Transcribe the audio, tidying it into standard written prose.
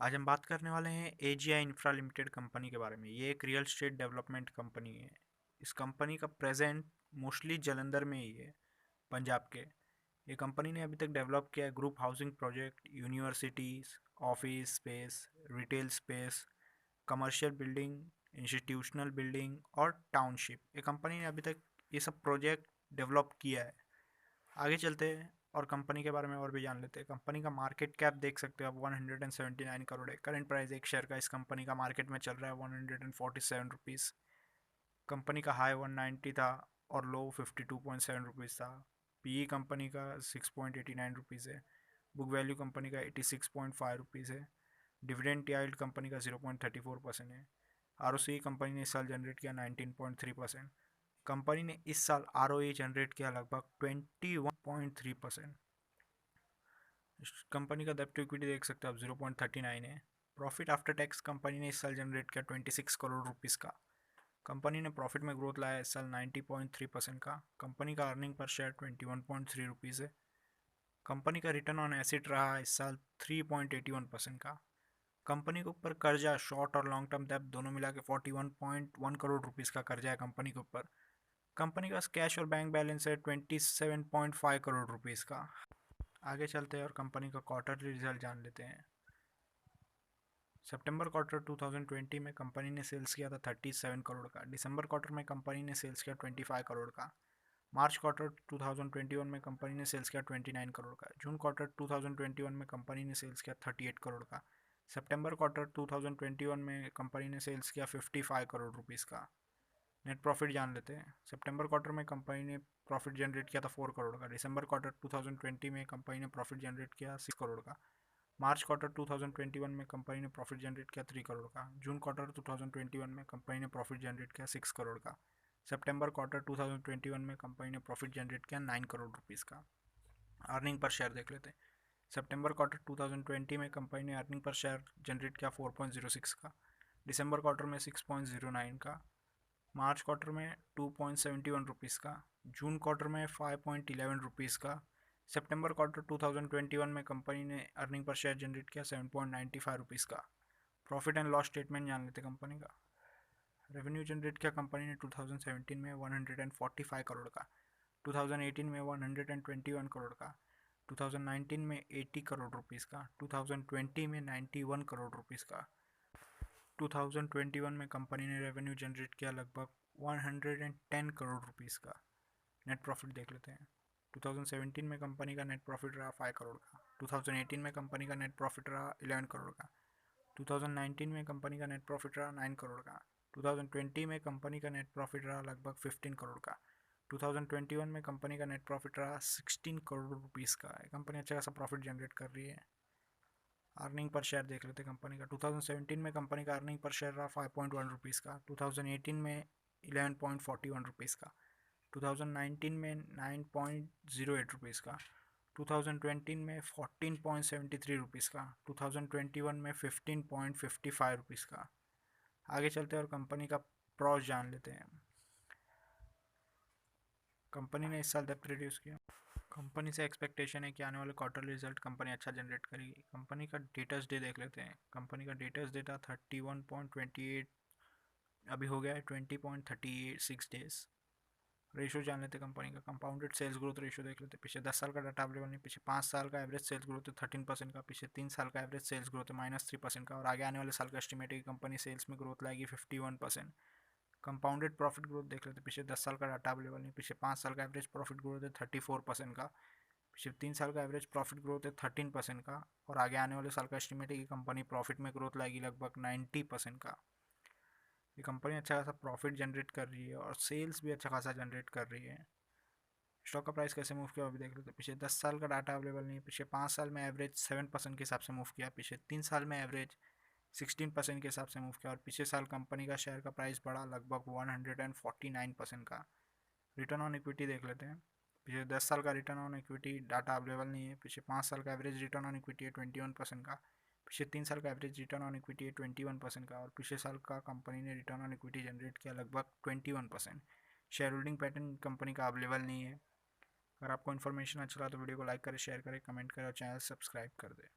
आज हम बात करने वाले हैं एजीआई इंफ्रा लिमिटेड कंपनी के बारे में। ये एक रियल एस्टेट डेवलपमेंट कंपनी है। इस कंपनी का प्रेजेंट मोस्टली जलंधर में ही है, पंजाब के। ये कंपनी ने अभी तक डेवलप किया है group housing project, universities, office space, retail space, commercial building, institutional building और टाउनशिप। ये कंपनी ने अभी तक ये सब प्रोजेक्ट डेवलप किया है। आगे चलते हैं और कंपनी के बारे में और भी जान लेते हैं। कंपनी का मार्केट कैप देख सकते हो आप, 179 करोड़ है। करंट प्राइस एक शेयर का इस कंपनी का मार्केट में चल रहा है 147 रुपीज़। कंपनी का हाई 190 था और लो 52.7 रुपीज़ था। पीई कंपनी का 6.89 रुपीज़ है। बुक वैल्यू कंपनी का 86.5 रुपीज़ है। डिविडेंड याइल्ड कंपनी का 0.34% है। आरओसी कंपनी ने इस साल जनरेट किया 19.3%। कंपनी ने इस साल आरओई जनरेट किया लगभग 21.3%। कंपनी का डेब्ट टू इक्विटी देख सकते हो आप, 0.39 है। प्रॉफिट आफ्टर टैक्स कंपनी ने इस साल जनरेट किया 26 करोड़ रुपीज़ का। कंपनी ने प्रॉफिट में ग्रोथ लाया इस साल 90.3% का। कंपनी का अर्निंग पर शेयर 21.3 रुपीज़ है। कंपनी का रिटर्न ऑन एसेट रहा इस साल 3.81% का। कंपनी के ऊपर कर्जा, शॉर्ट और लॉन्ग टर्म डेब्ट दोनों मिला के 41.1 करोड़ रुपीज़ का कर्जा है कंपनी के ऊपर। कंपनी का कैश और बैंक बैलेंस है 27.5 करोड़ रुपीज़ का। आगे चलते हैं और कंपनी का क्वार्टरली रिजल्ट जान लेते हैं। सितंबर क्वार्टर 2020 में कंपनी ने सेल्स किया था 37 करोड़ का। दिसंबर क्वार्टर में कंपनी ने सेल्स किया 25 करोड़ का। मार्च क्वार्टर 2021 में कंपनी ने सेल्स किया 29 करोड़ का। जून क्वार्टर 2021 में कंपनी ने सेल्स किया 38 करोड़ का। सितंबर क्वार्टर 2021 में कंपनी ने सेल्स किया 55 करोड़ रुपीज़ का। नेट प्रॉफिट जान लेते हैं। सितंबर क्वार्टर में कंपनी ने प्रॉफिट जनरेट किया था 4 करोड़ का। दिसंबर क्वार्टर 2020 में कंपनी ने प्रॉफिट जनरेट किया 6 करोड़ का। मार्च क्वार्टर 2021 में कंपनी ने प्रॉफिट जनरेट किया 3 करोड़ का। जून क्वार्टर 2021 में कंपनी ने प्रॉफिट जनरेट किया 6 करोड़ का। सितंबर क्वार्टर 2021 में कंपनी ने प्रॉफिट जनरेट किया 9 करोड़ रुपीज़ का। अर्निंग पर शेयर देख लेते हैं। सितंबर क्वार्टर 2020 में कंपनी ने अर्निंग पर शेयर जनरेट किया 4.06 का। दिसंबर क्वार्टर में 6.09 का। मार्च क्वार्टर में 2.71 रुपीज़ का। जून क्वार्टर में 5.11 रुपीज़ का। सितंबर क्वार्टर 2021 में कंपनी ने अर्निंग पर शेयर जनरेट किया 7.95 रुपीज़ का। प्रॉफिट एंड लॉस स्टेटमेंट जान लेते कंपनी का। रेवेन्यू जनरेट किया कंपनी ने 2017 में 145 करोड़ का। 2018 में 121 करोड़ का। 2019 में 80 करोड़ रुपीज़ का। 2020 में 91 करोड़ रुपीज़ का। 2021 में कंपनी ने रेवेन्यू जनरेट किया लगभग 110 करोड़ रुपीज़ का। नेट प्रॉफिट देख लेते हैं। 2017 में कंपनी का नेट प्रॉफिट रहा 5 करोड़ का। 2018 में कंपनी का नेट प्रॉफिट रहा 11 करोड़ का। 2019 में कंपनी का नेट प्रॉफिट रहा 9 करोड़ का। 2020 में कंपनी का नेट प्रॉफिट रहा लगभग 15 करोड़ का। 2021 में कंपनी का नेट प्रॉफिट रहा 16 करोड़ रुपीज़ का। कंपनी अच्छा खासा प्रॉफिट जनरेट कर रही है। अर्निंग पर शेयर देख लेते कंपनी का। 2017 में कंपनी का अर्निंग पर शेयर रहा 5.1 रुपीज़ का। 2018 में 11.41 रुपीज़ का। 2019 में 9.08 रुपीज़ का। 2020 में 14.73 रुपीज़ का। 2021 में 15.55 रुपीज़ का। आगे चलते हैं और कंपनी का प्रॉस जान लेते हैं। कंपनी ने इस साल डेब्ट रिड्यूस किया। कंपनी से एक्सपेक्टेशन है कि आने वाले क्वार्टरली रिजल्ट कंपनी अच्छा जनरेट करेगी। कंपनी का डेटर्स डे देख लेते हैं। कंपनी का डेटर्स डे था 31.28, अभी हो गया है 20.36 डेज। रेशो जान लेते कंपनी का। कंपाउंडेड सेल्स ग्रोथ रेशो देख लेते। पिछले 10 साल का डाटा अवेलेबल नहीं। पिछले 5 साल का एवरेज सेल्स ग्रोथ है 13% का। पिछले 3 साल का एवरेज सेल्स ग्रोथ है -3% का। और आगे आने वाले साल का एस्टिमेट है कि कंपनी सेल्स में ग्रोथ लाएगी 51%। कंपाउंडेड प्रॉफिट ग्रोथ देख लेते। पिछले 10 साल का डाटा अवेलेबल नहीं। पिछले 5 साल का एवरेज प्रॉफिट ग्रोथ है 34% का। पिछले 3 साल का एवरेज प्रॉफिट ग्रोथ है 13% का। और आगे आने वाले साल का एस्टिमेट है कि कंपनी प्रॉफिट में ग्रोथ लाएगी लगभग 90% का। ये कंपनी अच्छा खासा प्रॉफिट जनरेट कर रही है और सेल्स भी अच्छा खासा जनरेट कर रही है। स्टॉक का प्राइस कैसे मूव किया अभी देख लेते हैं। पिछले 10 साल का डाटा अवेलेबल नहीं है। पिछले 5 साल में एवरेज 7% के हिसाब से मूव किया। पिछले 3 साल में एवरेज 16% के हिसाब से मूव किया। और पिछले साल कंपनी का शेयर का प्राइस बढ़ा लगभग 149% का। रिटर्न ऑन इक्विटी देख लेते हैं। पिछले 10 साल का return on equity data available नहीं है। पिछले 5 साल का एवरेज रिटर्न ऑन इक्विटी है 21% का। पिछले 3 साल का एवरेज रिटर्न ऑन इक्विटी है 21% का। और पिछले साल का कंपनी ने रिटर्न ऑन इक्विटी जनरेट किया लगभग 21%। शेयर होल्डिंग पैटर्न कंपनी का अवेलेबल नहीं है। अगर आपको इन्फॉर्मेशन अच्छा लगा तो वीडियो को लाइक करें, शेयर करें, कमेंट करें और चैनल सब्सक्राइब कर दें।